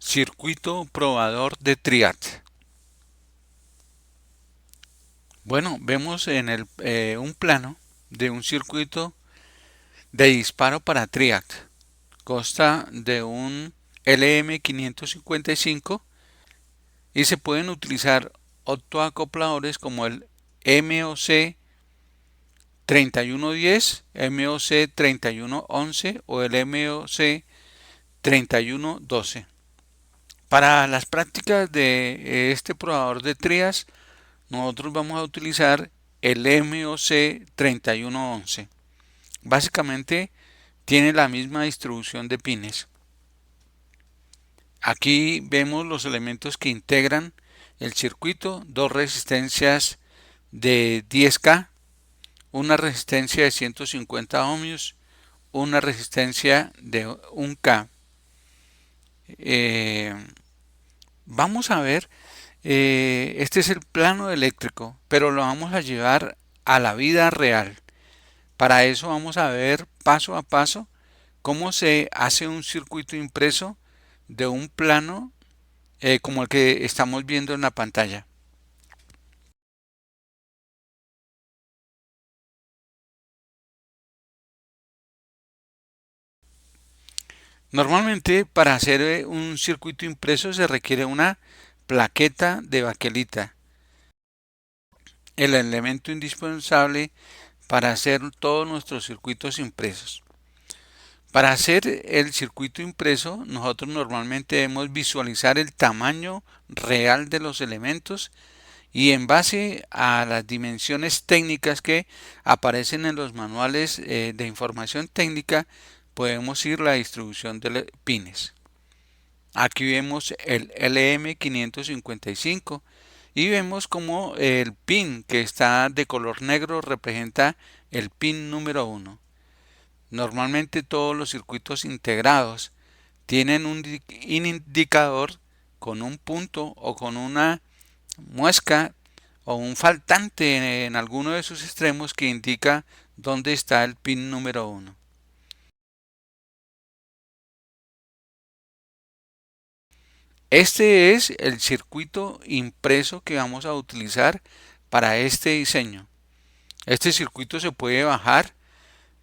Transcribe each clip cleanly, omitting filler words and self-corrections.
Circuito probador de Triad. Bueno, vemos en un plano de un circuito de disparo para Triad. Consta de un LM555 y se pueden utilizar optoacopladores como el MOC 3110, MOC 3111 o el MOC 3112. Para las prácticas de este probador de trias, nosotros vamos a utilizar el MOC 3111. Básicamente tiene la misma distribución de pines. Aquí vemos los elementos que integran el circuito, dos resistencias de 10K, una resistencia de 150 ohmios, una resistencia de 1K. Eh, Vamos a ver, este es el plano eléctrico, pero lo vamos a llevar a la vida real. Para eso vamos a ver paso a paso cómo se hace un circuito impreso de un plano como el que estamos viendo en la pantalla. Normalmente para hacer un circuito impreso se requiere una plaqueta de baquelita, el elemento indispensable para hacer todos nuestros circuitos impresos. Para hacer el circuito impreso, nosotros normalmente debemos visualizar el tamaño real de los elementos y en base a las dimensiones técnicas que aparecen en los manuales de información técnica, podemos ir la distribución de pines. Aquí vemos el LM555 y vemos como el pin que está de color negro representa el pin número 1. Normalmente todos los circuitos integrados tienen un indicador con un punto o con una muesca o un faltante en alguno de sus extremos que indica dónde está el pin número 1. Este es el circuito impreso que vamos a utilizar para este diseño. Este circuito se puede bajar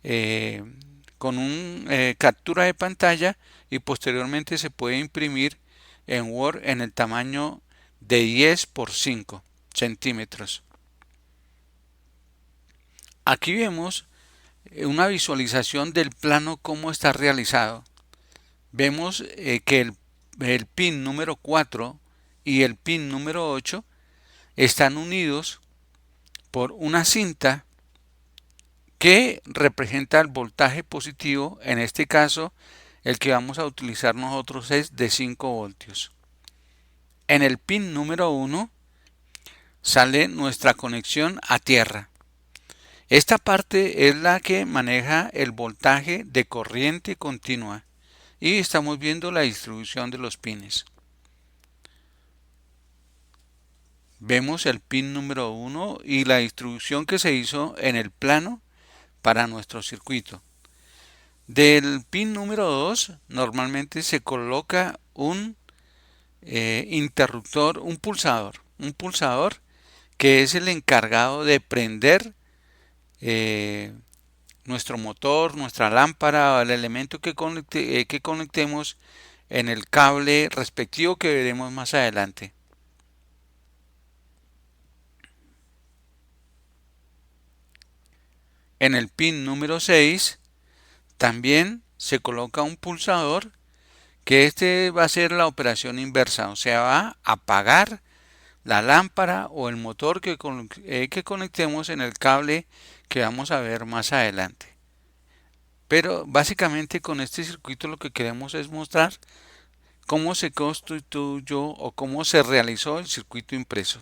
eh, con una captura de pantalla y posteriormente se puede imprimir en Word en el tamaño de 10 por 5 centímetros. Aquí vemos una visualización del plano cómo está realizado. Vemos que el pin número 4 y el pin número 8 están unidos por una cinta que representa el voltaje positivo. En este caso, el que vamos a utilizar nosotros es de 5 voltios. En el pin número 1 sale nuestra conexión a tierra. Esta parte es la que maneja el voltaje de corriente continua y estamos viendo la distribución de los pines. Vemos el pin número 1 y la distribución que se hizo en el plano para nuestro circuito. Del pin número 2 normalmente se coloca un interruptor, un pulsador que es el encargado de prender eh, nuestro motor, nuestra lámpara o el elemento que conectemos en el cable respectivo que veremos más adelante. En el pin número 6 también se coloca un pulsador que este va a ser la operación inversa, o sea, va a apagar la lámpara o el motor que conectemos en el cable que vamos a ver más adelante. Pero básicamente con este circuito lo que queremos es mostrar cómo se constituyó o cómo se realizó el circuito impreso.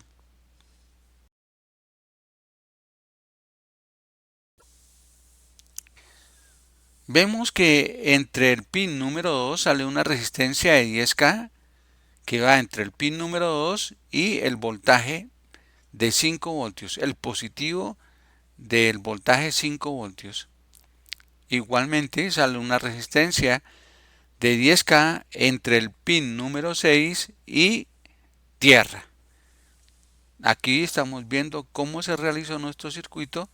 Vemos que entre el pin número 2 sale una resistencia de 10K que va entre el pin número 2 y el voltaje de 5 voltios, el positivo del voltaje 5 voltios. Igualmente sale una resistencia de 10K entre el pin número 6 y tierra. Aquí estamos viendo cómo se realizó nuestro circuito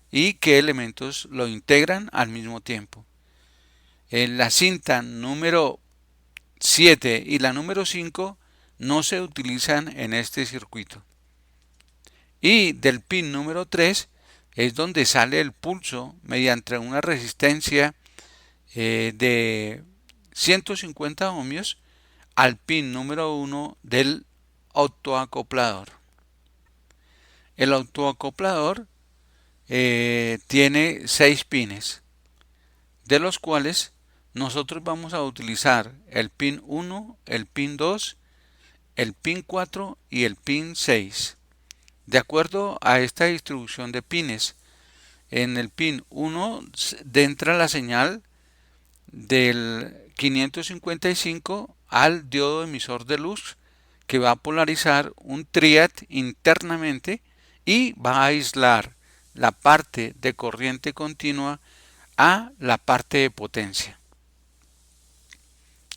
y qué elementos lo integran al mismo tiempo. En la cinta número 7 y la número 5 no se utilizan en este circuito. Y del pin número 3 es donde sale el pulso mediante una resistencia de 150 ohmios al pin número 1 del autoacoplador. El autoacoplador tiene 6 pines, de los cuales nosotros vamos a utilizar el pin 1, el pin 2, el pin 4 y el pin 6. De acuerdo a esta distribución de pines, en el pin 1 entra la señal del 555 al diodo emisor de luz, que va a polarizar un triad internamente y va a aislar la parte de corriente continua a la parte de potencia.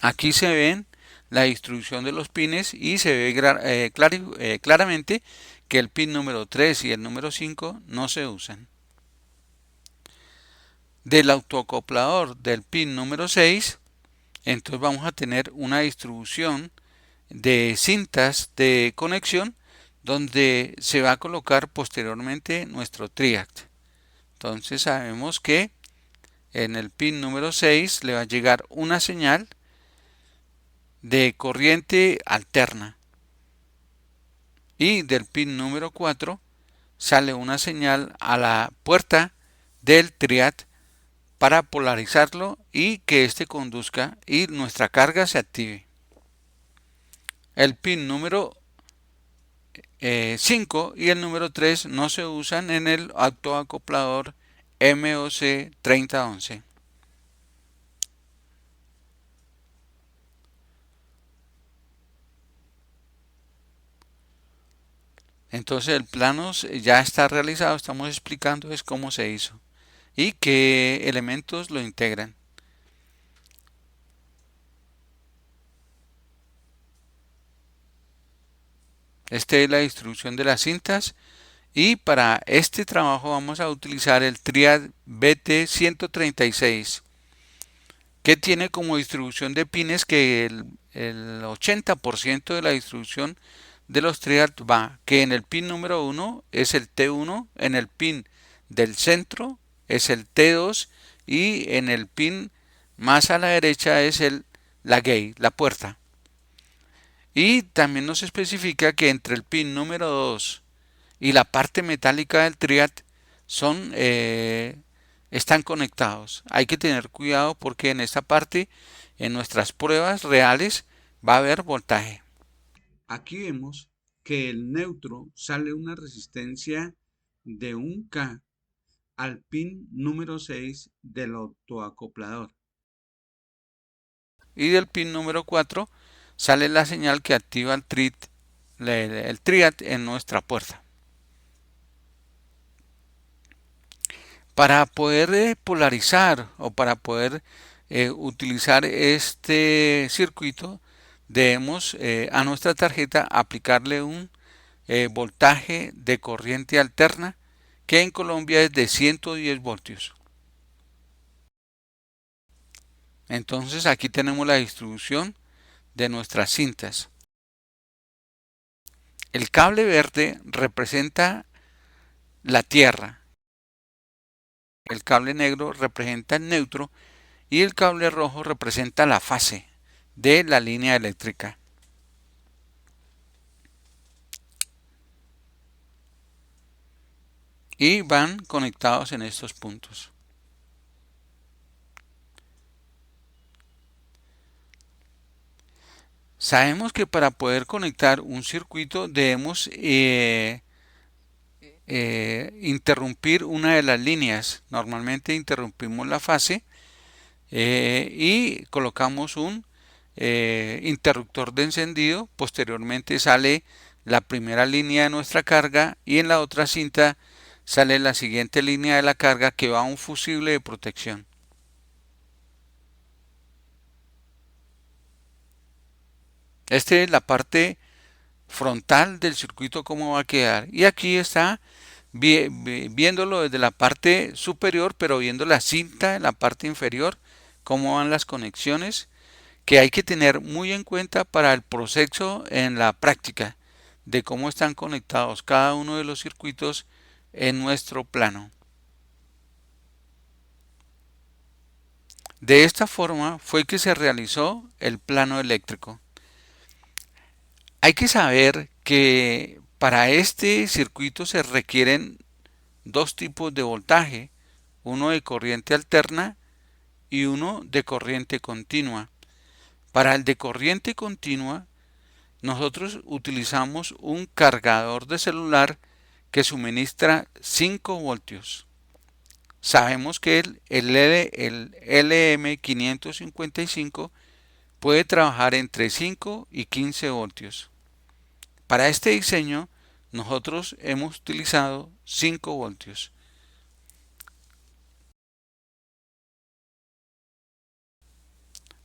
Aquí se ven la distribución de los pines y se ve claramente que el pin número 3 y el número 5 no se usan. Del autoacoplador del pin número 6, entonces vamos a tener una distribución de cintas de conexión donde se va a colocar posteriormente nuestro triac. Entonces sabemos que en el pin número 6 le va a llegar una señal de corriente alterna y del pin número 4 sale una señal a la puerta del triac para polarizarlo y que éste conduzca y nuestra carga se active. El pin número 5 y el número 3 no se usan en el autoacoplador MOC 3011. Entonces el plano ya está realizado, estamos explicando es cómo se hizo y qué elementos lo integran. Esta es la distribución de las cintas y para este trabajo vamos a utilizar el triad BT136, que tiene como distribución de pines que el 80% de la distribución de los triad va, que en el pin número 1 es el T1, en el pin del centro es el T2 y en el pin más a la derecha es la gate, la puerta. Y también nos especifica que entre el pin número 2 y la parte metálica del triad están conectados. Hay que tener cuidado porque en esta parte, en nuestras pruebas reales, va a haber voltaje. Aquí vemos que el neutro sale una resistencia de 1K al pin número 6 del autoacoplador. Y del pin número 4 sale la señal que activa el triad en nuestra puerta. Para poder polarizar o para poder utilizar este circuito, debemos a nuestra tarjeta aplicarle un voltaje de corriente alterna que en Colombia es de 110 voltios. Entonces aquí tenemos la distribución de nuestras cintas. El cable verde representa la tierra, el cable negro representa el neutro y el cable rojo representa la fase de la línea eléctrica. Y van conectados en estos puntos. Sabemos que para poder conectar un circuito debemos interrumpir una de las líneas. Normalmente interrumpimos la fase y colocamos un interruptor de encendido. Posteriormente sale la primera línea de nuestra carga y en la otra cinta sale la siguiente línea de la carga que va a un fusible de protección. Esta es la parte frontal del circuito, cómo va a quedar. Y aquí está viéndolo desde la parte superior, pero viendo la cinta en la parte inferior, cómo van las conexiones, que hay que tener muy en cuenta para el proceso en la práctica de cómo están conectados cada uno de los circuitos en nuestro plano. De esta forma fue que se realizó el plano eléctrico. Hay que saber que para este circuito se requieren dos tipos de voltaje, uno de corriente alterna y uno de corriente continua. Para el de corriente continua, nosotros utilizamos un cargador de celular que suministra 5 voltios. Sabemos que el LM555 puede trabajar entre 5 y 15 voltios. Para este diseño, nosotros hemos utilizado 5 voltios.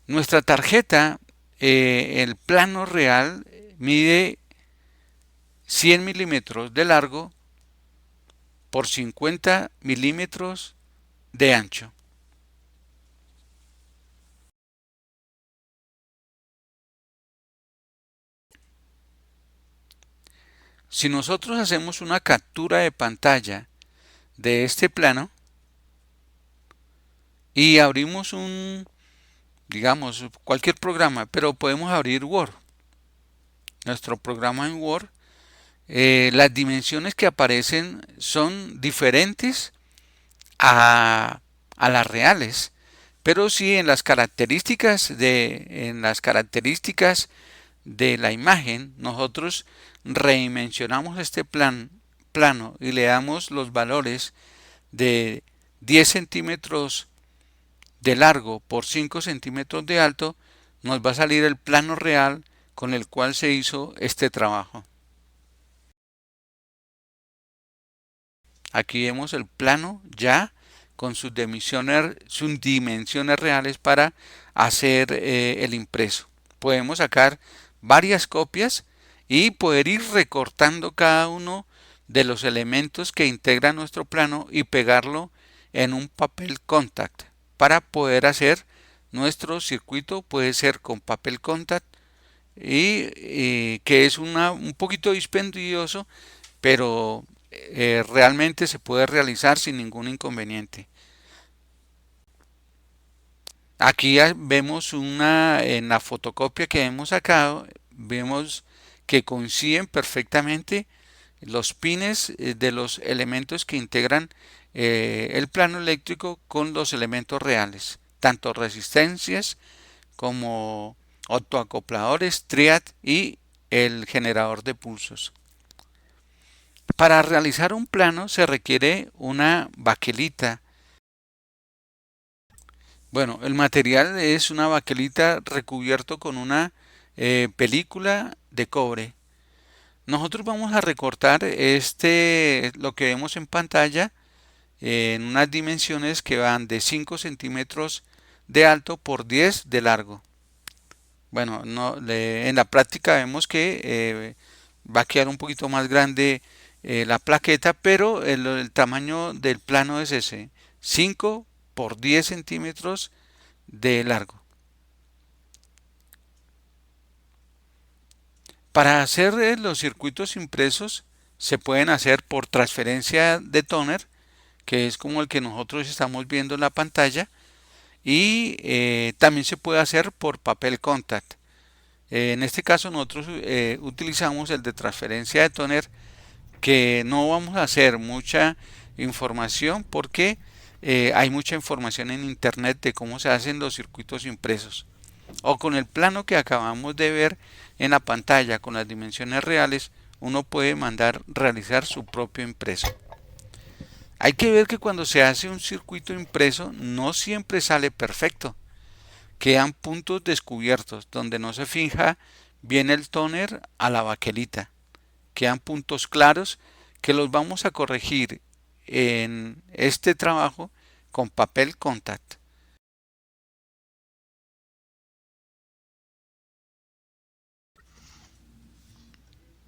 Nuestra tarjeta, el plano real, mide 100 milímetros de largo por 50 milímetros de ancho. Si nosotros hacemos una captura de pantalla de este plano y abrimos digamos, cualquier programa, pero podemos abrir Word, nuestro programa en Word, las dimensiones que aparecen son diferentes a las reales, pero sí en las características de la imagen, nosotros redimensionamos este plano y le damos los valores de 10 centímetros de largo por 5 centímetros de alto, nos va a salir el plano real con el cual se hizo este trabajo. Aquí vemos el plano ya con sus dimensiones reales para hacer el impreso. Podemos sacar varias copias y poder ir recortando cada uno de los elementos que integran nuestro plano y pegarlo en un papel contact para poder hacer nuestro circuito. Puede ser con papel contact y que es un poquito dispendioso, pero realmente se puede realizar sin ningún inconveniente. Aquí vemos en la fotocopia que hemos sacado, vemos que coinciden perfectamente los pines de los elementos que integran el plano eléctrico con los elementos reales, tanto resistencias como autoacopladores, triad y el generador de pulsos. Para realizar un plano se requiere una baquelita. Bueno, el material es una baquelita recubierto con una película de cobre. Nosotros vamos a recortar lo que vemos en pantalla, en unas dimensiones que van de 5 centímetros de alto por 10 de largo. Bueno, en la práctica vemos que va a quedar un poquito más grande la plaqueta, pero el tamaño del plano es ese, 5 por 10 centímetros de largo. Para hacer los circuitos impresos se pueden hacer por transferencia de tóner, que es como el que nosotros estamos viendo en la pantalla, y también se puede hacer por papel contact. En este caso nosotros utilizamos el de transferencia de tóner, que no vamos a hacer mucha información porque hay mucha información en internet de cómo se hacen los circuitos impresos. O con el plano que acabamos de ver en la pantalla con las dimensiones reales, uno puede mandar realizar su propio impreso. Hay que ver que cuando se hace un circuito impreso no siempre sale perfecto. Quedan puntos descubiertos donde no se fija bien el tóner a la baquelita. Quedan puntos claros que los vamos a corregir en este trabajo con papel contact.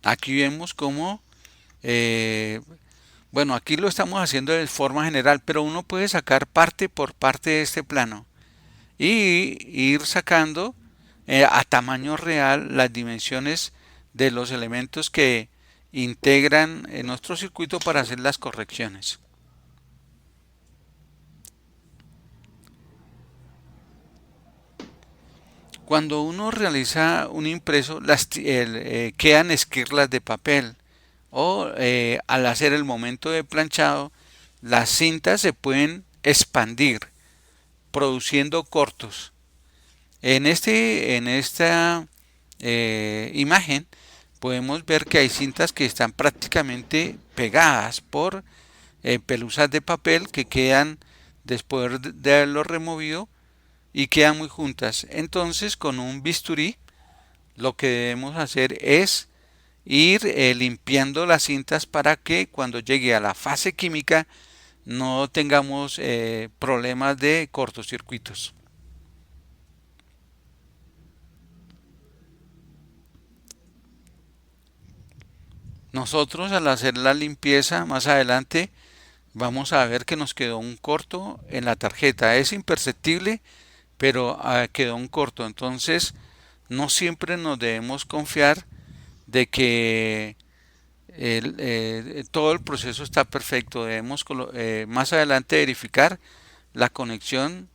Aquí vemos cómo, bueno, aquí lo estamos haciendo de forma general, pero uno puede sacar parte por parte de este plano y ir sacando a tamaño real las dimensiones de los elementos que integran en nuestro circuito para hacer las correcciones. Cuando uno realiza un impreso, quedan esquirlas de papel o al hacer el momento de planchado, las cintas se pueden expandir, produciendo cortos. En esta imagen podemos ver que hay cintas que están prácticamente pegadas por pelusas de papel que quedan después de haberlo removido y quedan muy juntas. Entonces, con un bisturí lo que debemos hacer es ir limpiando las cintas para que cuando llegue a la fase química no tengamos problemas de cortocircuitos. Nosotros al hacer la limpieza más adelante vamos a ver que nos quedó un corto en la tarjeta. Es imperceptible, pero quedó un corto. Entonces no siempre nos debemos confiar de que todo el proceso está perfecto. Debemos más adelante verificar la conexión,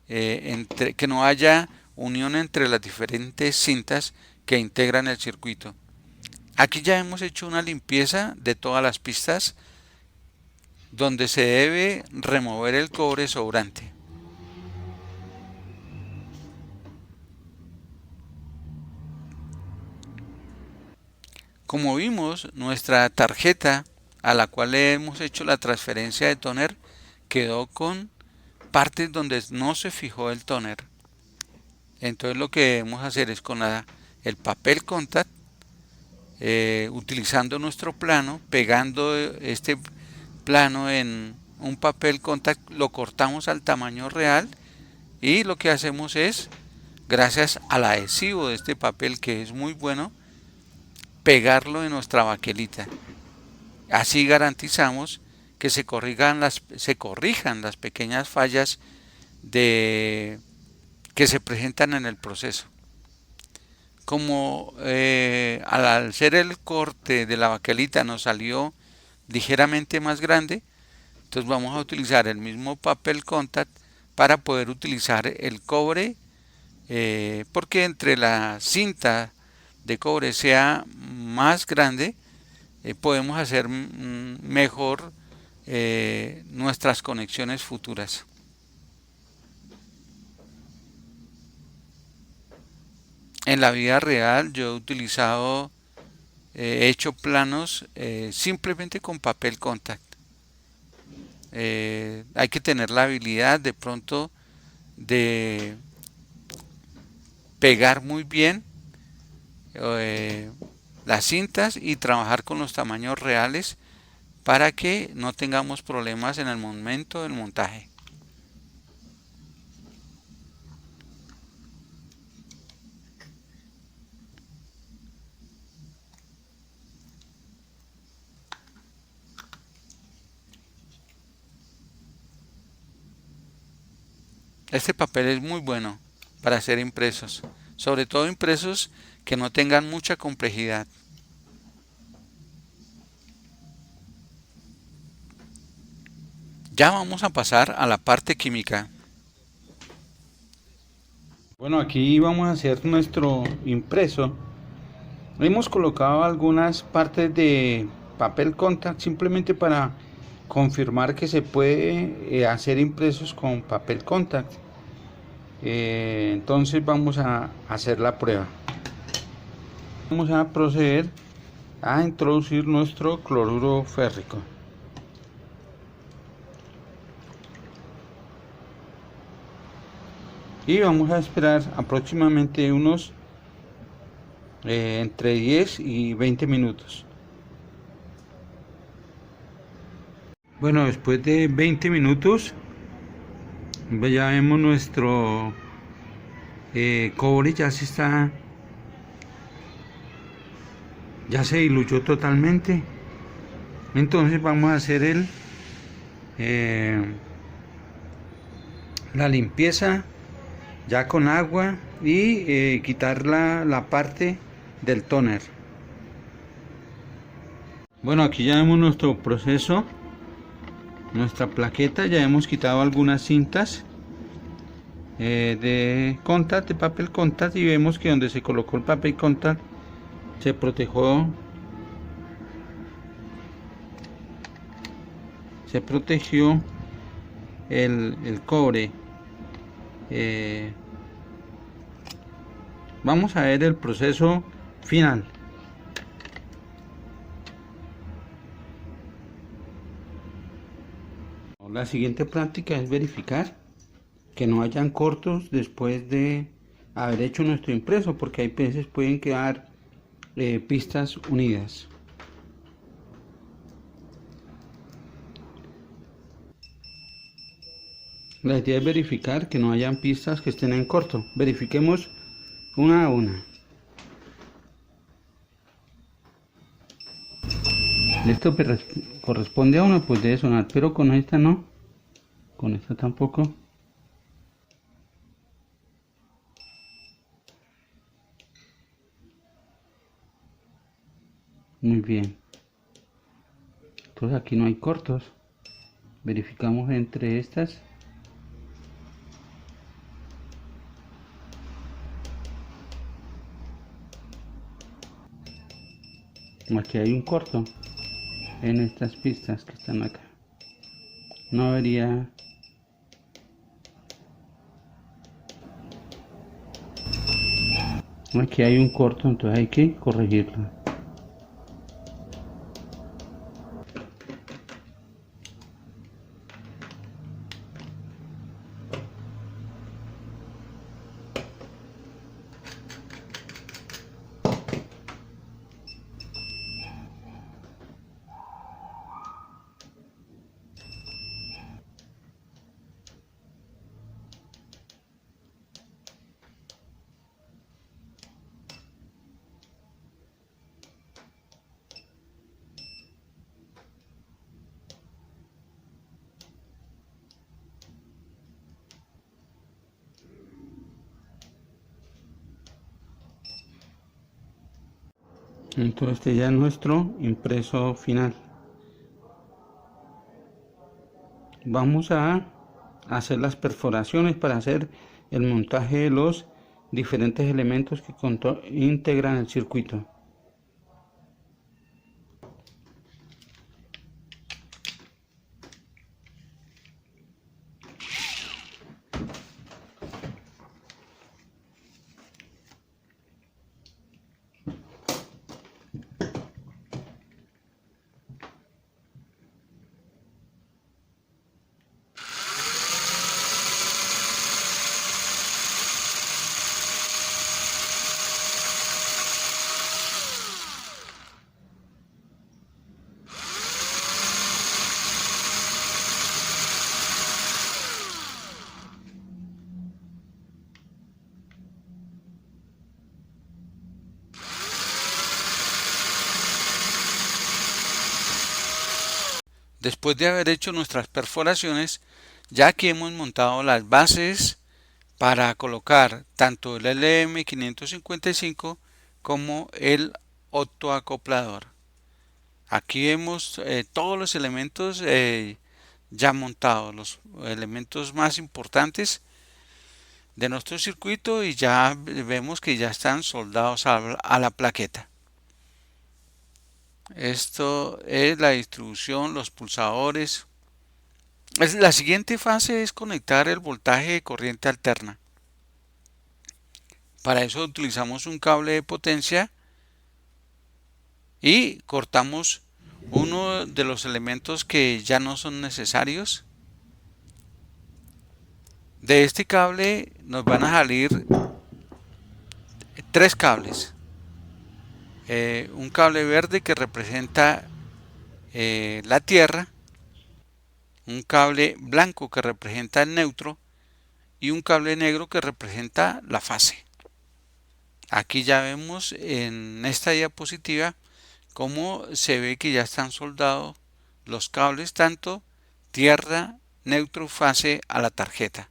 que no haya unión entre las diferentes cintas que integran el circuito. Aquí ya hemos hecho una limpieza de todas las pistas donde se debe remover el cobre sobrante. Como vimos, nuestra tarjeta a la cual le hemos hecho la transferencia de tóner quedó con partes donde no se fijó el tóner. Entonces lo que debemos hacer es con el papel contact, utilizando nuestro plano, pegando este plano en un papel contact, lo cortamos al tamaño real y lo que hacemos es, gracias al adhesivo de este papel que es muy bueno, pegarlo en nuestra baquelita. Así garantizamos que se corrijan las pequeñas fallas que se presentan en el proceso. Como al hacer el corte de la baquelita nos salió ligeramente más grande, entonces vamos a utilizar el mismo papel contact para poder utilizar el cobre, porque entre la cinta de cobre sea más grande, podemos hacer mejor nuestras conexiones futuras. En la vida real yo he utilizado, he hecho planos simplemente con papel contact. Hay que tener la habilidad de pronto de pegar muy bien las cintas y trabajar con los tamaños reales para que no tengamos problemas en el momento del montaje. Este papel es muy bueno para hacer impresos, sobre todo impresos que no tengan mucha complejidad. Ya vamos a pasar a la parte química. Bueno, aquí vamos a hacer nuestro impreso. Hemos colocado algunas partes de papel contact simplemente para confirmar que se puede hacer impresos con papel contact. Entonces vamos a hacer la prueba. Vamos a proceder a introducir nuestro cloruro férrico. Y vamos a esperar aproximadamente unos entre 10 y 20 minutos. Bueno, después de 20 minutos ya vemos nuestro cobre ya se está ya se diluyó totalmente. Entonces vamos a hacer la limpieza ya con agua y quitar la parte del tóner. Bueno, aquí ya vemos nuestro proceso, nuestra plaqueta. Ya hemos quitado algunas cintas de contact, de papel contact, y vemos que donde se colocó el papel contact se protegió el cobre. Vamos a ver el proceso final. La siguiente práctica es verificar que no hayan cortos después de haber hecho nuestro impreso, porque hay veces pueden quedar pistas unidas. La idea es verificar que no hayan pistas que estén en corto. Verifiquemos una a una. Esto corresponde a uno, pues debe sonar, pero con esta no, con esta tampoco. Muy bien. Entonces aquí no hay cortos. Verificamos entre estas. Aquí hay un corto en estas pistas que están acá. No debería. Aquí hay un corto, entonces hay que corregirlo. Entonces este ya es nuestro impreso final. Vamos a hacer las perforaciones para hacer el montaje de los diferentes elementos que integran el circuito. Después de haber hecho nuestras perforaciones, ya que hemos montado las bases para colocar tanto el LM555 como el optoacoplador. Aquí vemos todos los elementos ya montados, los elementos más importantes de nuestro circuito, y ya vemos que ya están soldados a la plaqueta. Esto es la distribución, los pulsadores. La siguiente fase es conectar el voltaje de corriente alterna. Para eso utilizamos un cable de potencia y cortamos uno de los elementos que ya no son necesarios. De este cable nos van a salir tres cables. Un cable verde que representa la tierra, un cable blanco que representa el neutro y un cable negro que representa la fase. Aquí ya vemos en esta diapositiva como se ve que ya están soldados los cables tanto tierra, neutro, fase a la tarjeta.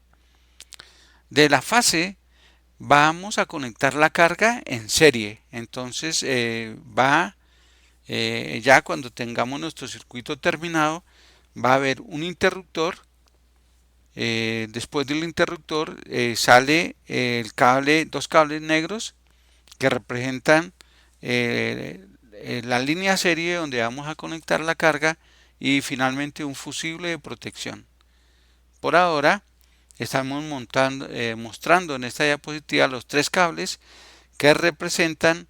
De la fase vamos a conectar la carga en serie. Entonces ya cuando tengamos nuestro circuito terminado, va a haber un interruptor. Después del interruptor sale dos cables negros que representan la línea serie donde vamos a conectar la carga y finalmente un fusible de protección. Por ahora estamos mostrando en esta diapositiva los tres cables que representan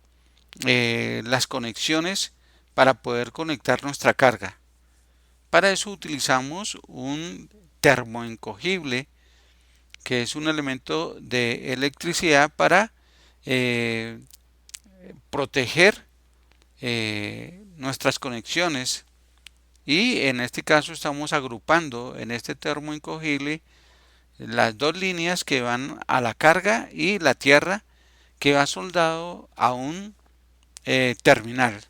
las conexiones para poder conectar nuestra carga. Para eso utilizamos un termoencogible, que es un elemento de electricidad para proteger nuestras conexiones, y en este caso estamos agrupando en este termoencogible las dos líneas que van a la carga y la tierra que va soldado a un terminal,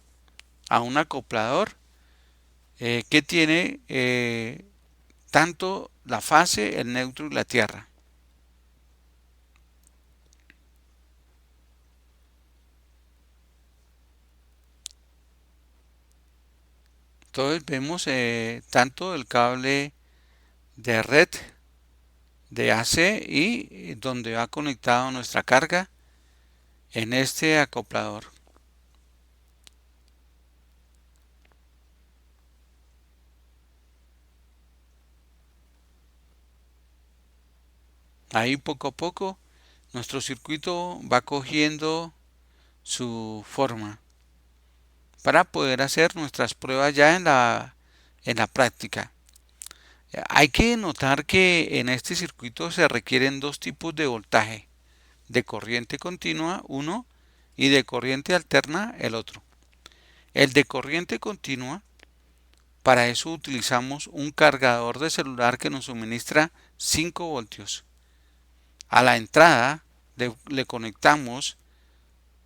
a un acoplador que tiene tanto la fase, el neutro y la tierra. Entonces vemos tanto el cable de red de AC y donde va conectado nuestra carga en este acoplador. Ahí poco a poco nuestro circuito va cogiendo su forma para poder hacer nuestras pruebas ya en la práctica. Hay que notar que en este circuito se requieren dos tipos de voltaje: de corriente continua uno y de corriente alterna el otro. El de corriente continua, para eso utilizamos un cargador de celular que nos suministra 5 voltios. A la entrada le conectamos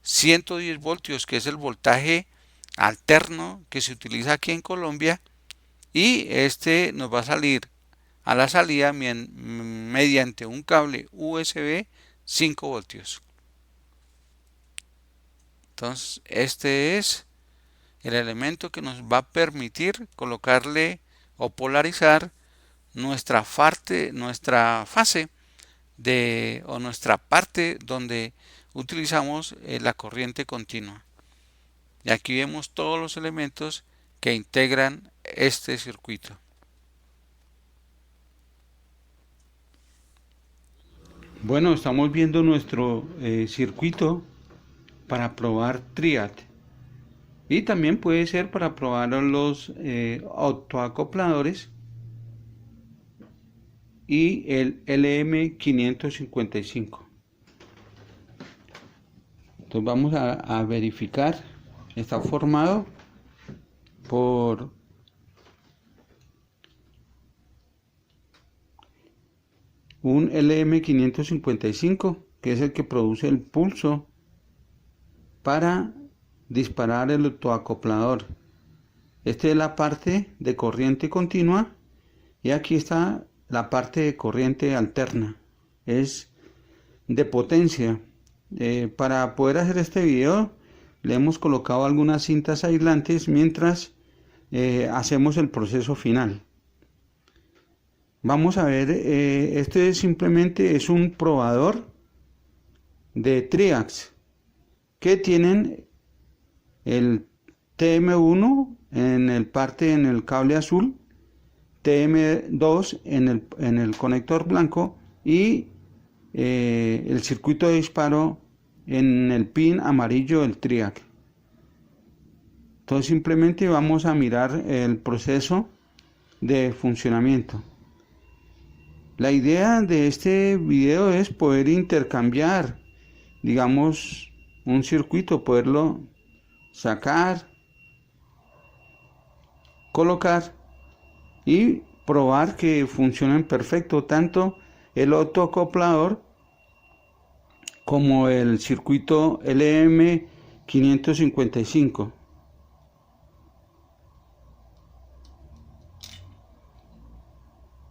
110 voltios, que es el voltaje alterno que se utiliza aquí en Colombia, y este nos va a salir a la salida mediante un cable USB 5 voltios. Entonces este es el elemento que nos va a permitir colocarle o polarizar nuestra fase o nuestra parte donde utilizamos la corriente continua. Y aquí vemos todos los elementos que integran este circuito. Bueno, estamos viendo nuestro circuito para probar Triad, y también puede ser para probar los autoacopladores y el LM555. Entonces vamos a verificar. Está formado por un LM555, que es el que produce el pulso para disparar el autoacoplador. Esta es la parte de corriente continua y aquí está la parte de corriente alterna. Es de potencia. Para poder hacer este video le hemos colocado algunas cintas aislantes mientras hacemos el proceso final. Vamos a ver, este simplemente es un probador de Triax que tienen el TM1 en el cable azul, TM2 en el conector blanco y el circuito de disparo en el pin amarillo del Triax. Entonces simplemente vamos a mirar el proceso de funcionamiento. La idea de este video es poder intercambiar, digamos, un circuito, poderlo sacar, colocar y probar que funcionen perfecto tanto el autoacoplador como el circuito LM555.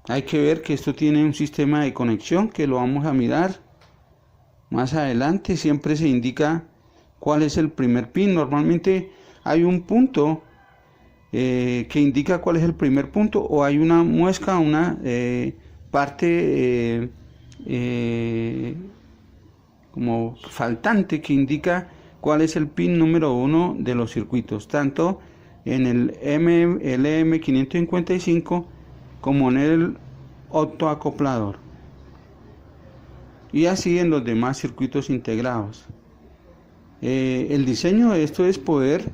Hay que ver que esto tiene un sistema de conexión que lo vamos a mirar más adelante. Siempre se indica cuál es el primer pin. Normalmente hay un punto que indica cuál es el primer punto, o hay una muesca, una parte como faltante que indica cuál es el pin número 1 de los circuitos, tanto en el LM555 como en el optoacoplador, y así en los demás circuitos integrados. El diseño de esto es poder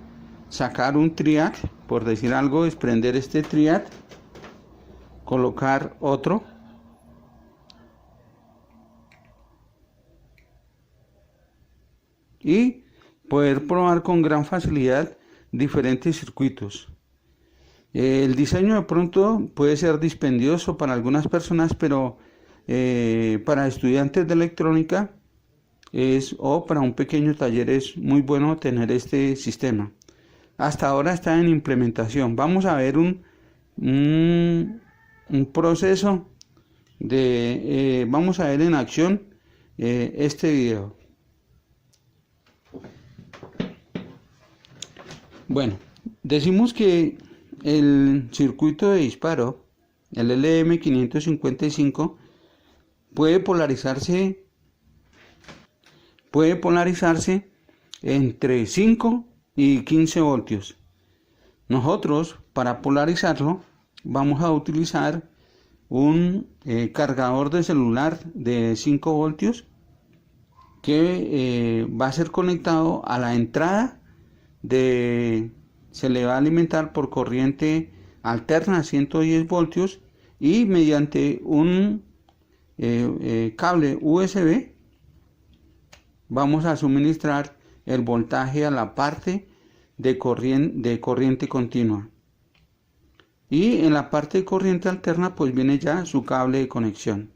sacar un triac, por decir algo, desprender este triac, colocar otro y poder probar con gran facilidad diferentes circuitos. El diseño de pronto puede ser dispendioso para algunas personas, pero para estudiantes de electrónica o para un pequeño taller es muy bueno tener este sistema. Hasta ahora está en implementación. Vamos a ver un proceso vamos a ver en acción este video. Bueno, decimos que el circuito de disparo, el LM555, puede polarizarse entre 5 y 15 voltios. Nosotros, para polarizarlo, vamos a utilizar un cargador de celular de 5 voltios que va a ser conectado a la entrada se le va a alimentar por corriente alterna a 110 voltios, y mediante un cable USB vamos a suministrar el voltaje a la parte de corriente continua, y en la parte de corriente alterna pues viene ya su cable de conexión.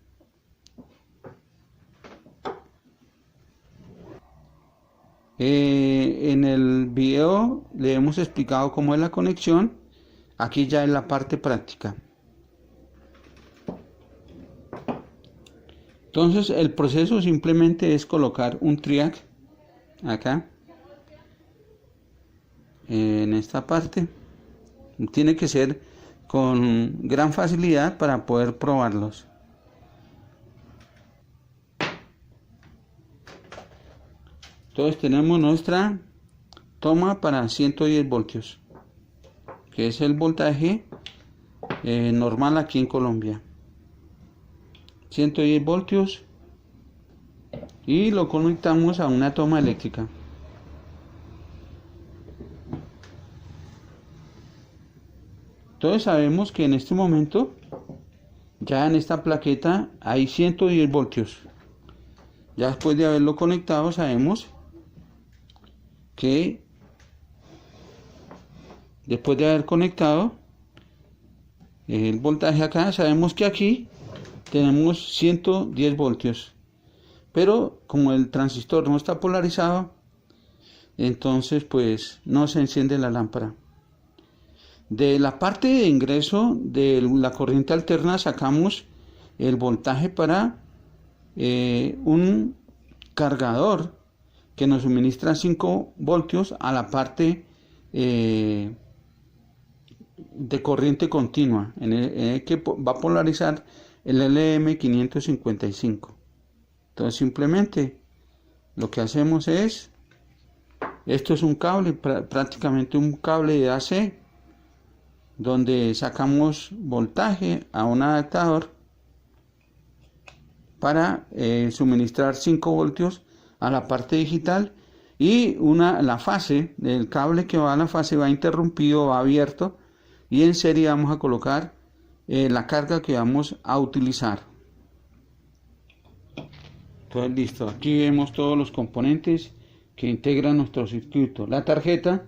En el video le hemos explicado cómo es la conexión. Aquí ya es la parte práctica. Entonces el proceso simplemente es colocar un triac acá en esta parte. Tiene que ser con gran facilidad para poder probarlos. Entonces tenemos nuestra toma para 110 voltios, que es el voltaje normal aquí en Colombia. 110 voltios, y lo conectamos a una toma eléctrica. Entonces sabemos que en este momento ya en esta plaqueta hay 110 voltios. Ya después de haberlo conectado sabemos que después de haber conectado el voltaje acá, sabemos que aquí tenemos 110 voltios, pero como el transistor no está polarizado, entonces pues no se enciende la lámpara. De la parte de ingreso de la corriente alterna sacamos el voltaje para un cargador que nos suministra 5 voltios a la parte de corriente continua, que va a polarizar el LM555. Entonces simplemente lo que hacemos es, esto es un cable, prácticamente un cable de AC, donde sacamos voltaje a un adaptador para suministrar 5 voltios a la parte digital, y la fase del cable que va a la fase va interrumpido, va abierto, y en serie vamos a colocar la carga que vamos a utilizar. Entonces listo, aquí vemos todos los componentes que integran nuestro circuito: la tarjeta,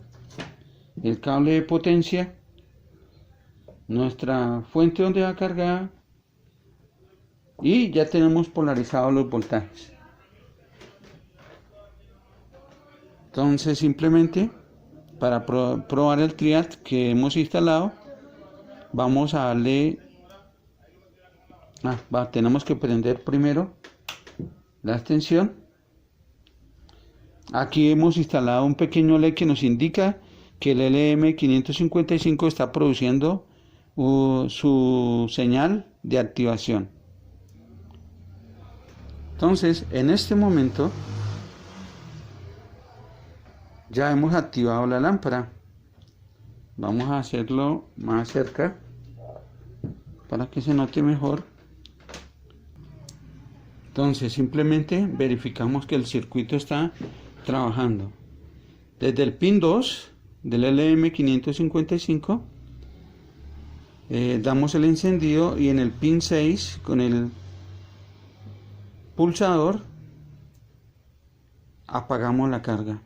el cable de potencia, nuestra fuente donde va cargada, y ya tenemos polarizados los voltajes. Entonces simplemente para probar el triac que hemos instalado, vamos a darle Tenemos que prender primero la extensión. Aquí hemos instalado un pequeño LED que nos indica que el LM555 está produciendo su señal de activación. Entonces, en este momento ya hemos activado la lámpara. Vamos a hacerlo más cerca para que se note mejor. Entonces, simplemente verificamos que el circuito está trabajando. Desde el pin 2 del LM555 damos el encendido, y en el pin 6 con el pulsador apagamos la carga.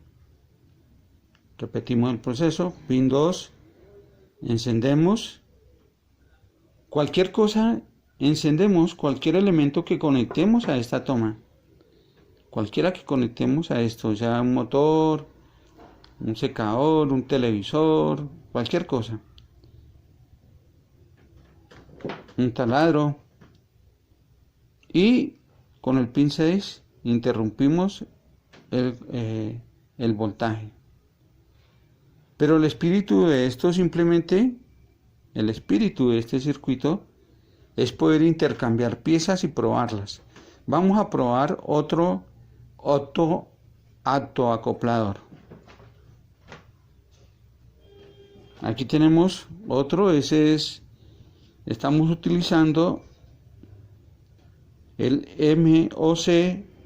Repetimos el proceso. Pin 2, encendemos cualquier cosa, encendemos cualquier elemento que conectemos a esta toma, cualquiera que conectemos a esto, ya un motor, un secador, un televisor, cualquier cosa, un taladro. Y con el pin 6 interrumpimos el voltaje. Pero el espíritu de esto, simplemente el espíritu de este circuito, es poder intercambiar piezas y probarlas. Vamos a probar otro acoplador. Aquí tenemos otro, estamos utilizando el MOC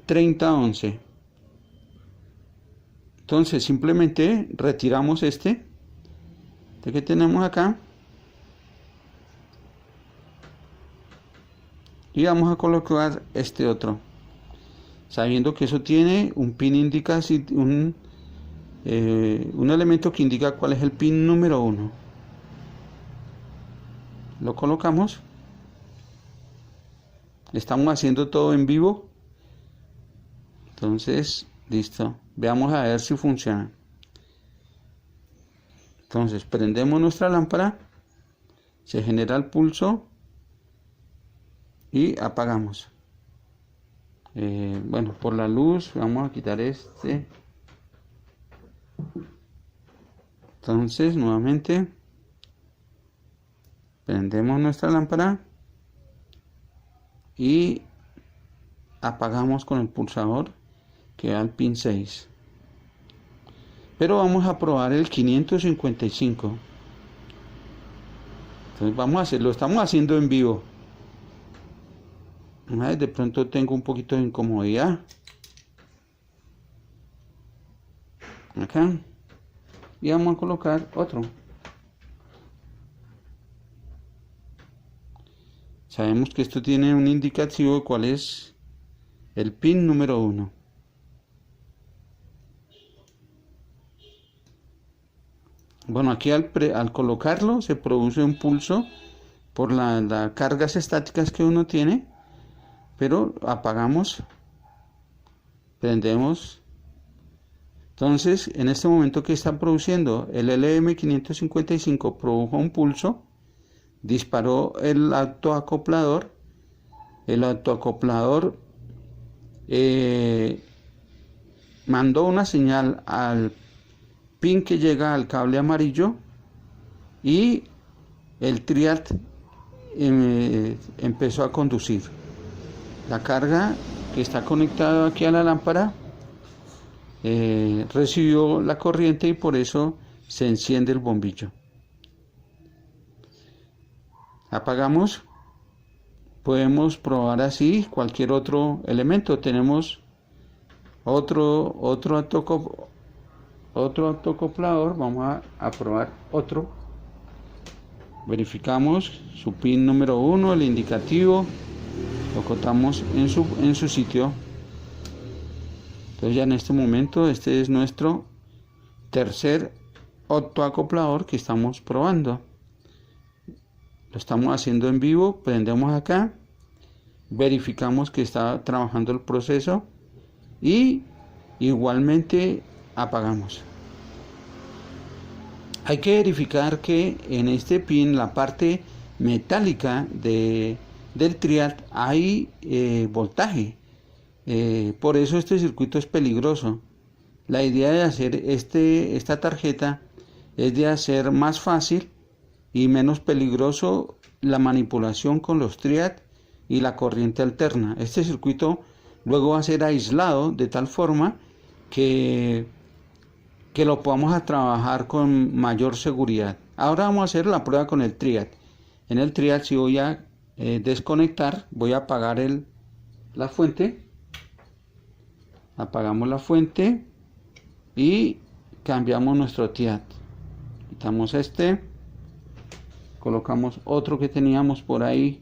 3011. Entonces simplemente retiramos este que tenemos acá y vamos a colocar este otro, sabiendo que eso tiene un pin un elemento que indica cuál es el pin número 1. Lo colocamos. Estamos haciendo todo en vivo. Entonces, listo. Veamos a ver si funciona. Entonces, prendemos nuestra lámpara. Se genera el pulso. Y apagamos. Bueno, por la luz vamos a quitar este. Entonces, nuevamente prendemos nuestra lámpara y apagamos con el pulsador que da al pin 6. Pero vamos a probar el 555. Entonces vamos a hacerlo, estamos haciendo en vivo. De pronto tengo un poquito de incomodidad acá, y vamos a colocar otro. Sabemos que esto tiene un indicativo de cuál es el pin número 1. Bueno, aquí al colocarlo se produce un pulso por las cargas estáticas que uno tiene, pero apagamos, prendemos. Entonces, en este momento que está produciendo el LM555, produjo un pulso, disparó el autoacoplador. El autoacoplador mandó una señal al pin que llega al cable amarillo, y el triad empezó a conducir. La carga que está conectada aquí a la lámpara recibió la corriente y por eso se enciende el bombillo. Apagamos. Podemos probar así cualquier otro elemento. Tenemos otro autoacoplador. Vamos a probar otro. Verificamos su pin número 1, el indicativo, lo colocamos en su sitio. Entonces ya en este momento este es nuestro tercer autoacoplador que estamos probando. Lo estamos haciendo en vivo. Prendemos acá, verificamos que está trabajando el proceso y igualmente apagamos. Hay que verificar que en este pin la parte metálica del del triad hay voltaje. Por eso este circuito es peligroso. La idea de hacer esta tarjeta es de hacer más fácil y menos peligroso la manipulación con los triad y la corriente alterna. Este circuito luego va a ser aislado de tal forma que lo podamos a trabajar con mayor seguridad. Ahora vamos a hacer la prueba con el triad. En el triad, si voy a desconectar, voy a apagar la fuente. Apagamos la fuente y cambiamos nuestro triad. Quitamos colocamos otro que teníamos por ahí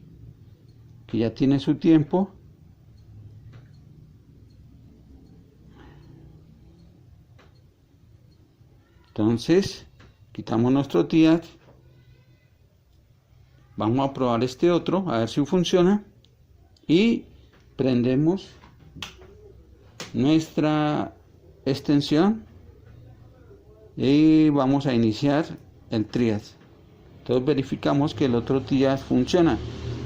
que ya tiene su tiempo. Entonces quitamos nuestro triad, vamos a probar este otro a ver si funciona y prendemos nuestra extensión y vamos a iniciar el triad. Entonces verificamos que el otro triad funciona.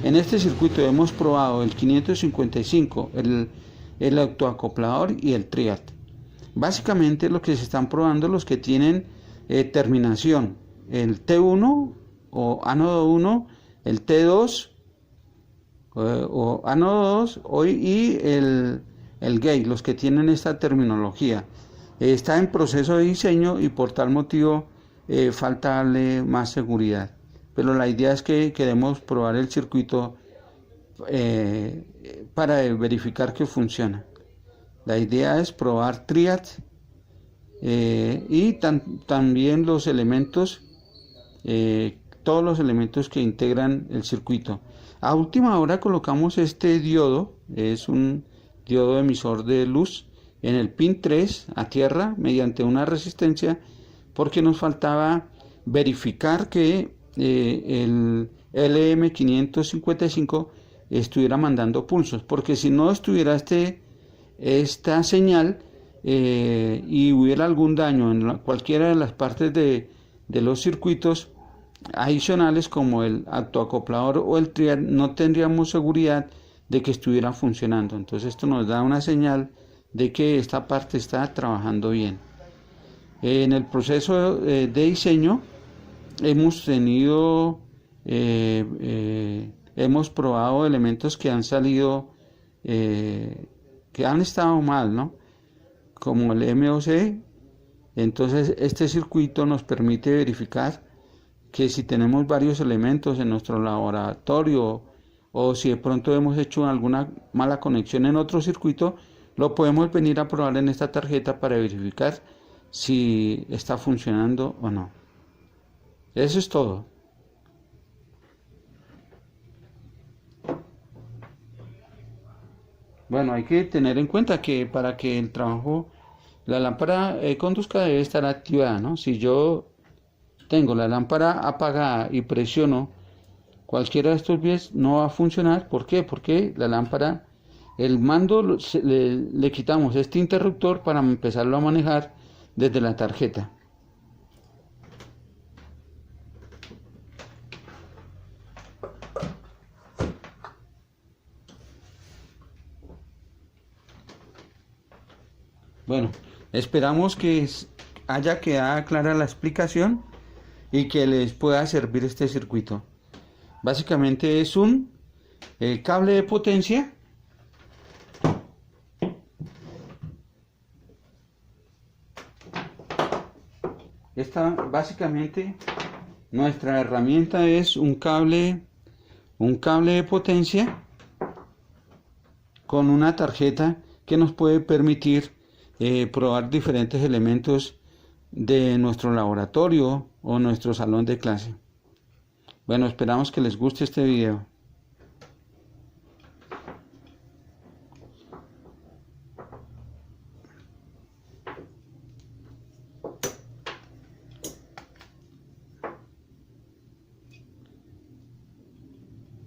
En este circuito hemos probado el 555, el autoacoplador y el triad. Básicamente lo que se están probando los que tienen terminación, el T1 o ánodo 1, el T2 o ánodo 2 y el gate, los que tienen esta terminología. Está en proceso de diseño y por tal motivo falta darle más seguridad. Pero la idea es que queremos probar el circuito para verificar que funciona. La idea es probar triad y también los elementos, todos los elementos que integran el circuito. A última hora colocamos este diodo, es un diodo emisor de luz, en el pin 3 a tierra mediante una resistencia, porque nos faltaba verificar que el LM555 estuviera mandando pulsos, porque si no estuviera esta señal y hubiera algún daño en cualquiera de las partes de los circuitos adicionales como el autoacoplador o el triad, no tendríamos seguridad de que estuviera funcionando. Entonces esto nos da una señal de que esta parte está trabajando bien. En el proceso de diseño hemos tenido hemos probado elementos que han salido que han estado mal, ¿no? Como el MOC. Entonces este circuito nos permite verificar que si tenemos varios elementos en nuestro laboratorio o si de pronto hemos hecho alguna mala conexión en otro circuito, lo podemos venir a probar en esta tarjeta para verificar si está funcionando o no. Eso es todo. Bueno, hay que tener en cuenta que para que el trabajo, la lámpara conduzca debe estar activada, ¿no? Si yo tengo la lámpara apagada y presiono cualquiera de estos pies, no va a funcionar. ¿Por qué? Porque la lámpara, el mando le quitamos este interruptor para empezarlo a manejar desde la tarjeta. Bueno, esperamos que haya quedado clara la explicación y que les pueda servir este circuito. Básicamente es un cable de potencia básicamente nuestra herramienta es un cable de potencia con una tarjeta que nos puede permitir probar diferentes elementos de nuestro laboratorio o nuestro salón de clase. Bueno, esperamos que les guste este video.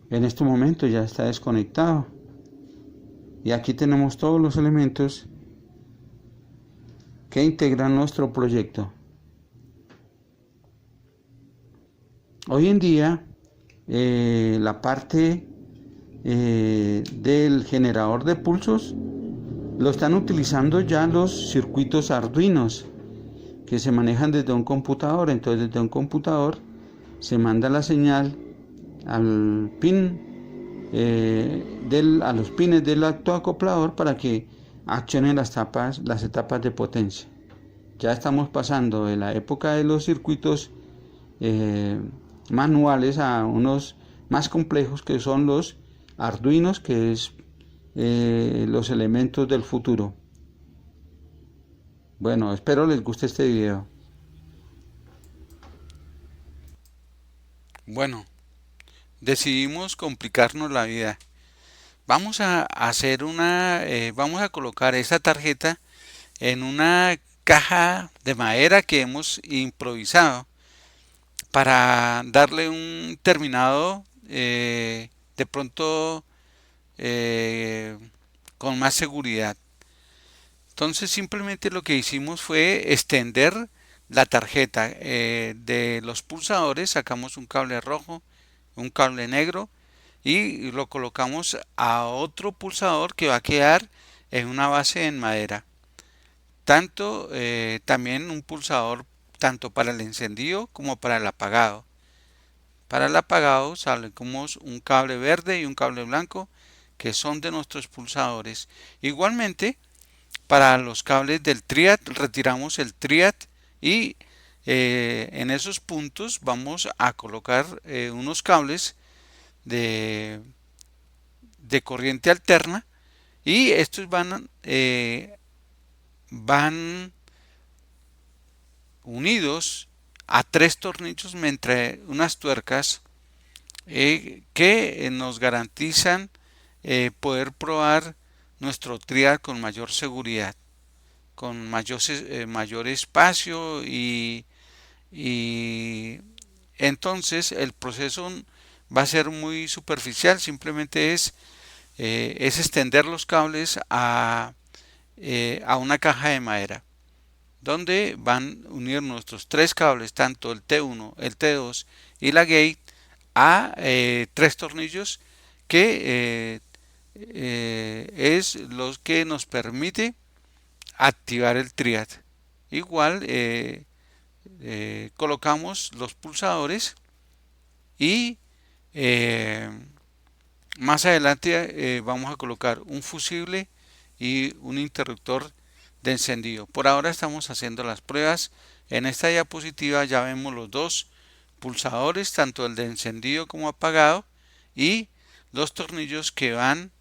En este momento ya está desconectado y aquí tenemos todos los elementos que integran nuestro proyecto. Hoy en día la parte del generador de pulsos lo están utilizando ya los circuitos arduinos que se manejan desde un computador. Entonces desde un computador se manda la señal al pin, a los pines del autoacoplador para que accionen las etapas de potencia. Ya estamos pasando de la época de los circuitos manuales a unos más complejos que son los arduinos, que es los elementos del futuro. Bueno, espero les guste este video. Bueno, decidimos complicarnos la vida. Vamos a hacer vamos a colocar esta tarjeta en una caja de madera que hemos improvisado para darle un terminado de pronto con más seguridad. Entonces simplemente lo que hicimos fue extender la tarjeta de los pulsadores, sacamos un cable rojo, un cable negro y lo colocamos a otro pulsador que va a quedar en una base en madera. También un pulsador tanto para el encendido como para el apagado. Para el apagado sacamos un cable verde y un cable blanco que son de nuestros pulsadores. Igualmente, para los cables del triad retiramos el triad y en esos puntos vamos a colocar unos cables de, de corriente alterna y estos van unidos a tres tornillos entre unas tuercas que nos garantizan poder probar nuestro trial con mayor seguridad, con mayor espacio y entonces el proceso va a ser muy superficial, simplemente es extender los cables a una caja de madera donde van a unir nuestros tres cables, tanto el T1, el T2 y la gate, a tres tornillos que es lo que nos permite activar el triad. Igual colocamos los pulsadores y más adelante vamos a colocar un fusible y un interruptor de encendido. Por ahora estamos haciendo las pruebas. En esta diapositiva ya vemos los dos pulsadores, tanto el de encendido como apagado, y los tornillos que van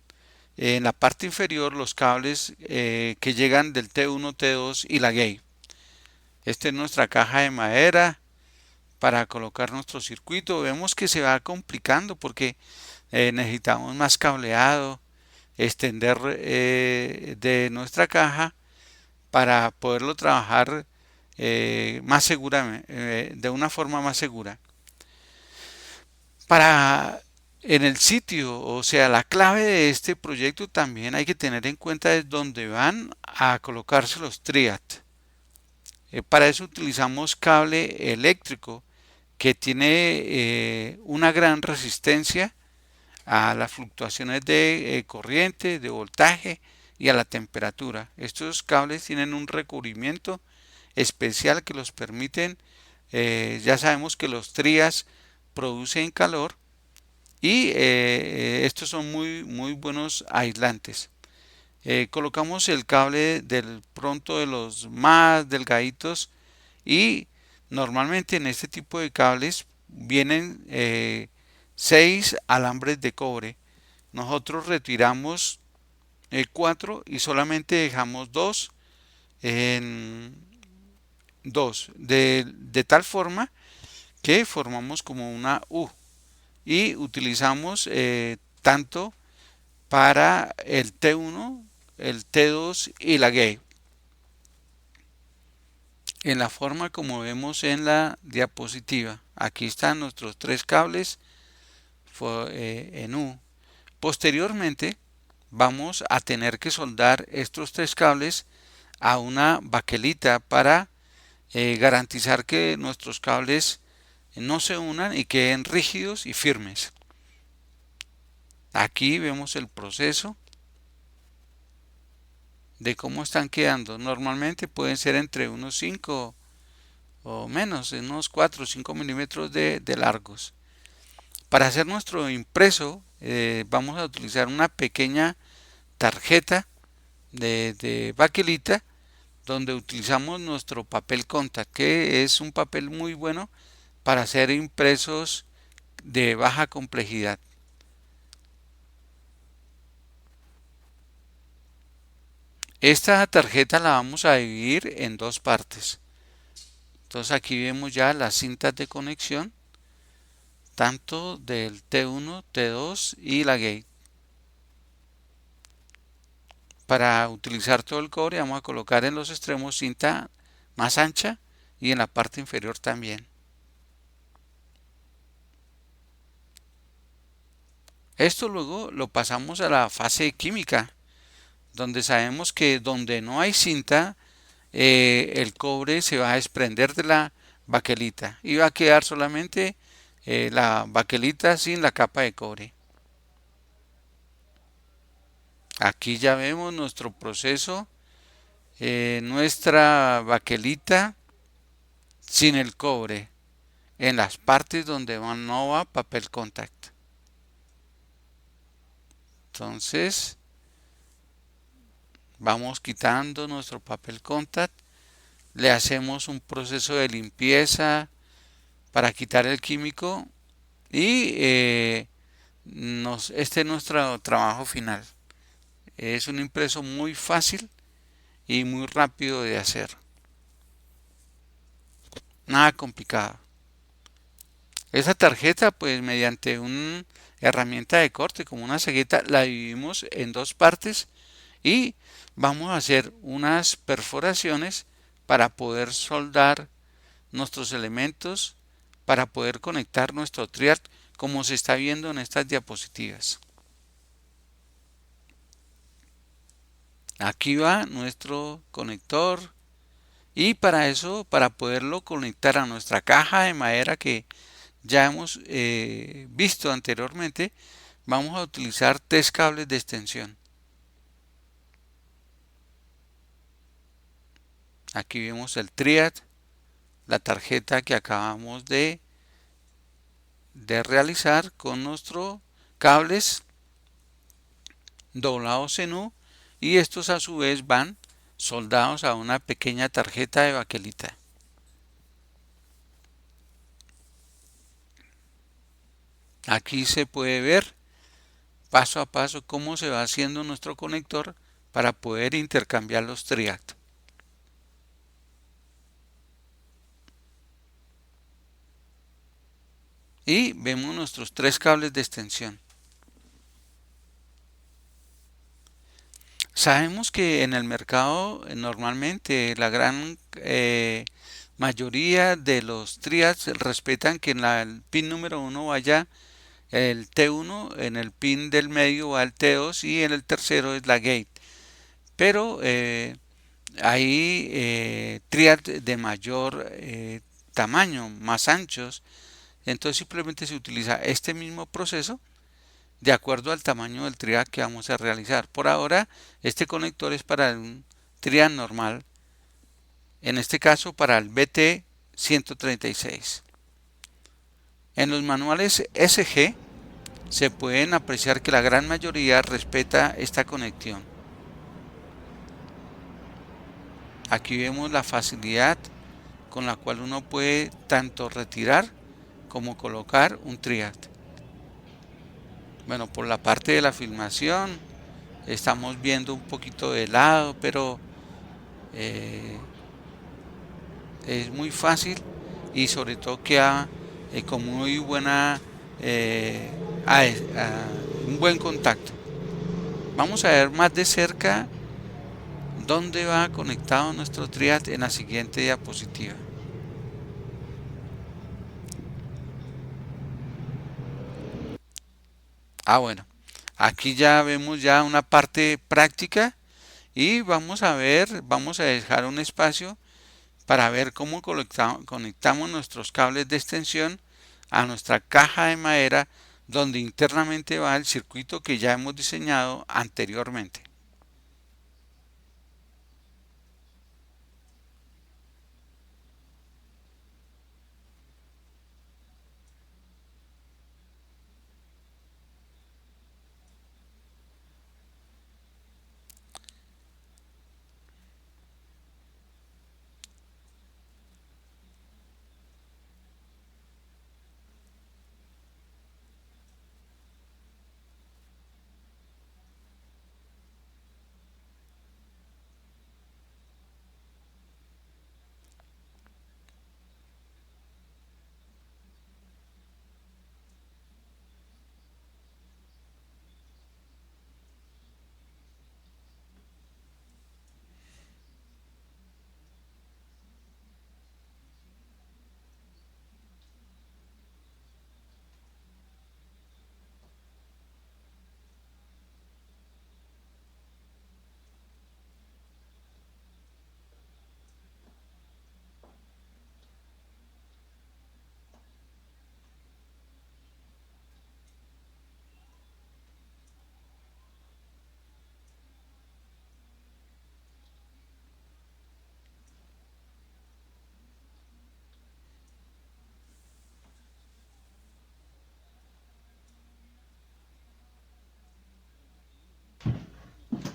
en la parte inferior, los cables que llegan del T1, T2 y la gate. Esta es nuestra caja de madera para colocar nuestro circuito. Vemos que se va complicando porque necesitamos más cableado, extender de nuestra caja para poderlo trabajar más seguramente, de una forma más segura. En el sitio, o sea, la clave de este proyecto también hay que tener en cuenta es dónde van a colocarse los triad. Para eso utilizamos cable eléctrico que tiene una gran resistencia a las fluctuaciones de corriente, de voltaje y a la temperatura. Estos cables tienen un recubrimiento especial que los permiten, ya sabemos que los trias producen calor y estos son muy buenos aislantes. Colocamos el cable del pronto de los más delgaditos y normalmente en este tipo de cables vienen 6 alambres de cobre. Nosotros retiramos 4 y solamente dejamos 2 en 2 de tal forma que formamos como una U y utilizamos tanto para el T1, el T2 y la gate en la forma como vemos en la diapositiva. Aquí están nuestros tres cables en U. Posteriormente vamos a tener que soldar estos tres cables a una baquelita para garantizar que nuestros cables no se unan y queden rígidos y firmes. Aquí vemos el proceso de cómo están quedando. Normalmente pueden ser entre unos 5 o menos, unos 4 o 5 milímetros de largos. Para hacer nuestro impreso vamos a utilizar una pequeña tarjeta de baquelita donde utilizamos nuestro papel contact, que es un papel muy bueno para hacer impresos de baja complejidad. Esta tarjeta la vamos a dividir en dos partes. Entonces aquí vemos ya las cintas de conexión, tanto del T1, T2 y la gate. Para utilizar todo el cobre vamos a colocar en los extremos cinta más ancha y en la parte inferior también. Esto luego lo pasamos a la fase química, donde sabemos que donde no hay cinta, el cobre se va a desprender de la baquelita y va a quedar solamente la baquelita sin la capa de cobre. Aquí ya vemos nuestro proceso, nuestra baquelita sin el cobre en las partes donde no va papel contact. Entonces vamos quitando nuestro papel contact, le hacemos un proceso de limpieza para quitar el químico y este es nuestro trabajo final. Es un impreso muy fácil y muy rápido de hacer. Nada complicado. Esa tarjeta, pues mediante una herramienta de corte como una cegueta, la dividimos en dos partes y vamos a hacer unas perforaciones para poder soldar nuestros elementos, para poder conectar nuestro triad como se está viendo en estas diapositivas. Aquí va nuestro conector y para eso, para poderlo conectar a nuestra caja de madera que ya hemos visto anteriormente, vamos a utilizar 3 cables de extensión. Aquí vemos el triad, la tarjeta que acabamos de realizar con nuestros cables doblados en U y estos a su vez van soldados a una pequeña tarjeta de baquelita. Aquí se puede ver paso a paso cómo se va haciendo nuestro conector para poder intercambiar los triad. Y vemos nuestros 3 cables de extensión. Sabemos que en el mercado normalmente la gran mayoría de los triads respetan que en el pin número 1 vaya el T1, en el pin del medio va el T2 y en el tercero es la gate. Pero hay triad de mayor tamaño, más anchos, entonces simplemente se utiliza este mismo proceso de acuerdo al tamaño del triad que vamos a realizar. Por ahora este conector es para un triad normal, en este caso para el BT136. En los manuales SG se pueden apreciar que la gran mayoría respeta esta conexión. Aquí vemos la facilidad con la cual uno puede tanto retirar como colocar un triad. Bueno, por la parte de la filmación estamos viendo un poquito de lado, pero es muy fácil y sobre todo queda con muy buena un buen contacto. Vamos a ver más de cerca dónde va conectado nuestro triad en la siguiente diapositiva. Bueno, aquí ya vemos ya una parte práctica y vamos a dejar un espacio para ver cómo conectamos nuestros cables de extensión a nuestra caja de madera donde internamente va el circuito que ya hemos diseñado anteriormente.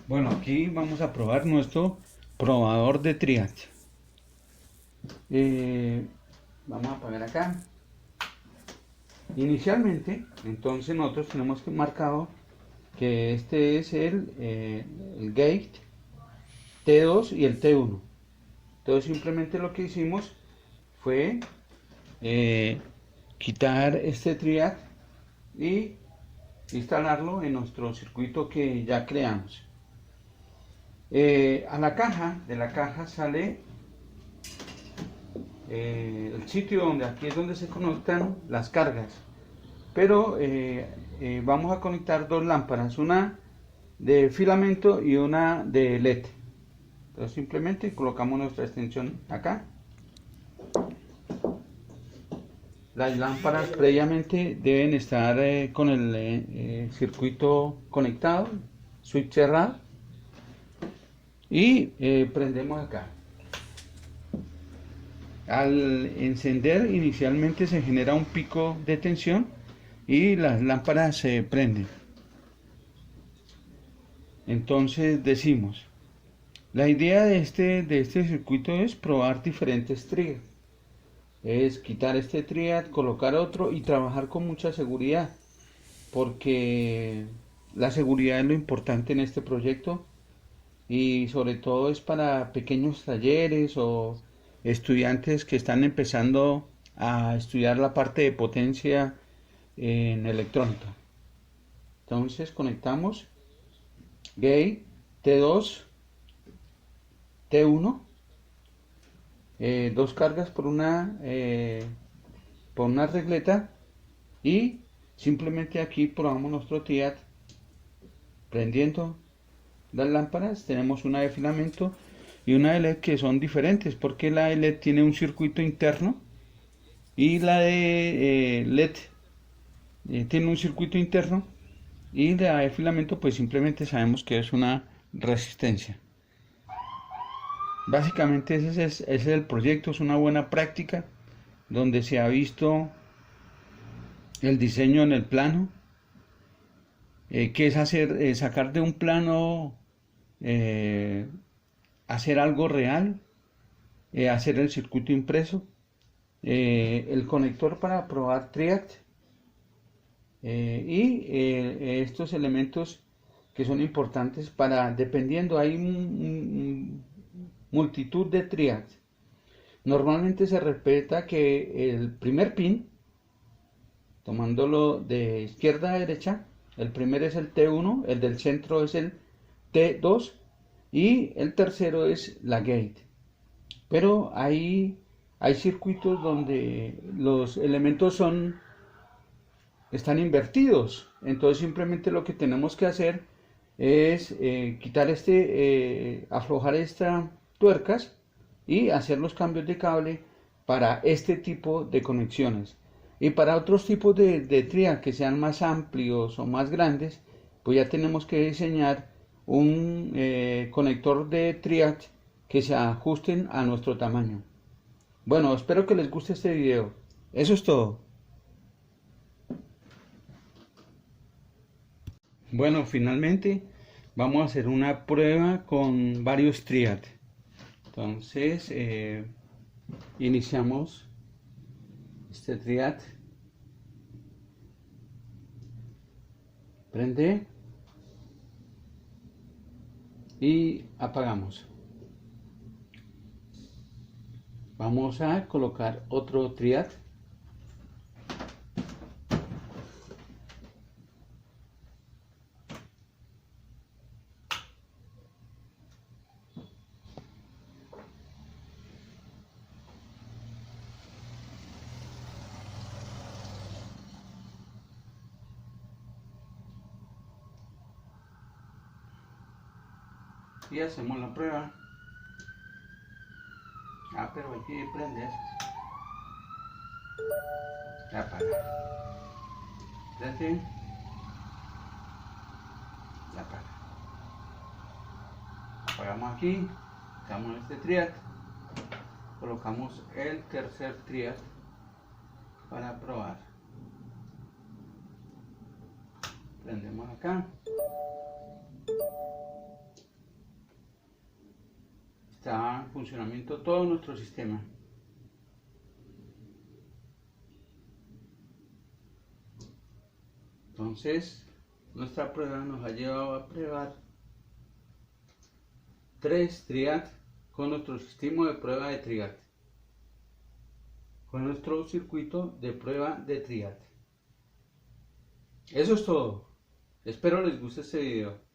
Bueno, aquí vamos a probar nuestro probador de triat. Eh, Vamos a poner acá. Inicialmente, entonces nosotros tenemos que marcado que este es el gate T2 y el T1. Entonces simplemente lo que hicimos fue eh, quitar este triad y instalarlo en nuestro circuito que ya creamos. A la caja, de la caja sale el sitio donde aquí es donde se conectan las cargas. Pero vamos a conectar dos lámparas, una de filamento y una de LED. Entonces simplemente colocamos nuestra extensión acá. Las lámparas previamente deben estar con el circuito conectado, switch cerrado, y prendemos acá. Al encender inicialmente se genera un pico de tensión y las lámparas se prenden. Entonces decimos, la idea de este circuito es probar diferentes triggers. Es quitar este triad, colocar otro y trabajar con mucha seguridad, porque la seguridad es lo importante en este proyecto y sobre todo es para pequeños talleres o estudiantes que están empezando a estudiar la parte de potencia en electrónica. Entonces conectamos gate T2, T1, dos cargas por una regleta y simplemente aquí probamos nuestro TIAD prendiendo las lámparas. Tenemos una de filamento y una de LED que son diferentes porque la de LED tiene un circuito interno y la de LED tiene un circuito interno y la de filamento pues simplemente sabemos que es una resistencia. Básicamente ese es el proyecto, es una buena práctica donde se ha visto el diseño en el plano, que es sacar de un plano, eh, hacer algo real, hacer el circuito impreso, el conector para probar Triac y estos elementos que son importantes para, dependiendo, hay multitud de Triac. Normalmente se respeta que el primer pin, tomándolo de izquierda a derecha, el primero es el T1, el del centro es el T2 y el tercero es la gate. Pero hay circuitos donde los elementos están invertidos. Entonces simplemente lo que tenemos que hacer es quitar aflojar estas tuercas y hacer los cambios de cable para este tipo de conexiones. Y para otros tipos de triad que sean más amplios o más grandes, pues ya tenemos que diseñar un conector de triad que se ajusten a nuestro tamaño. Bueno, espero que les guste este video. Eso es todo. Bueno, finalmente vamos a hacer una prueba con varios triad. Entonces, iniciamos este triad. Prende y apagamos. Vamos a colocar otro triad. Y hacemos la prueba. Pero hay que prender. Apaga. Prende. Apaga. Apagamos aquí. Damos este triad. Colocamos el tercer triad para probar. Prendemos acá. Está en funcionamiento todo nuestro sistema. Entonces, nuestra prueba nos ha llevado a probar 3 triad con nuestro sistema de prueba de triad, con nuestro circuito de prueba de triad. Eso es todo. Espero les guste este video.